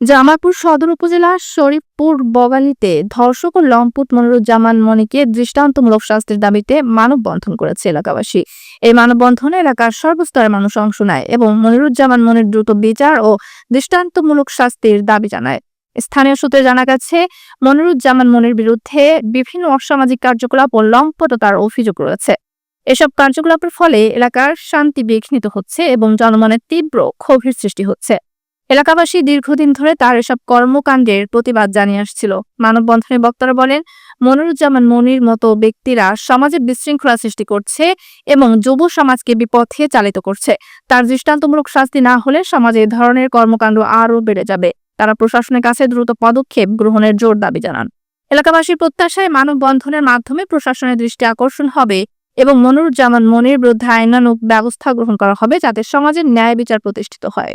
জামালপুর সদর উপজেলার শরীফপুর বগালীতে ধর্ষক ও লম্পট মনিরুজ্জামান মনিকে দৃষ্টান্তমূলক শাস্তির দাবিতে মানববন্ধন করেছে এলাকাবাসী। এই মানববন্ধনে এলাকার সর্বস্তরের মানুষ অংশ নেয় এবং মনিরুজ্জামান মনির দ্রুত বিচার ও দৃষ্টান্তমূলক শাস্তির দাবি জানায়। স্থানীয় সূত্রে জানা গেছে, মনিরুজ্জামান মনির বিরুদ্ধে বিভিন্ন অসামাজিক কার্যকলাপ ও লম্পটতার অভিযোগ রয়েছে। এসব কার্যকলাপের ফলে এলাকার শান্তি বিঘ্নিত হচ্ছে এবং জনমনে তীব্র ক্ষোভের সৃষ্টি হচ্ছে। এলাকাবাসী দীর্ঘদিন ধরে তার এসব কর্মকাণ্ডের প্রতিবাদ জানিয়ে আসছিল। মানববন্ধনে বক্তারা বলেন, মনিরুজ্জামান মনির মতো ব্যক্তিরা সমাজে বিশৃঙ্খলা সৃষ্টি করছে এবং যুব সমাজকে বিপথে চালিত করছে। তার দৃষ্টান্তমূলক শাস্তি না হলে সমাজে এ ধরনের কর্মকাণ্ড আরও বেড়ে যাবে। তারা প্রশাসনের কাছে দ্রুত পদক্ষেপ গ্রহণের জোর দাবি জানান। এলাকাবাসীর প্রত্যাশায় মানববন্ধনের মাধ্যমে প্রশাসনের দৃষ্টি আকর্ষণ হবে এবং মনিরুজ্জামান মনির বিরুদ্ধে আইনানুগ ব্যবস্থা গ্রহণ করা হবে, যাতে সমাজের ন্যায় বিচার প্রতিষ্ঠিত হয়।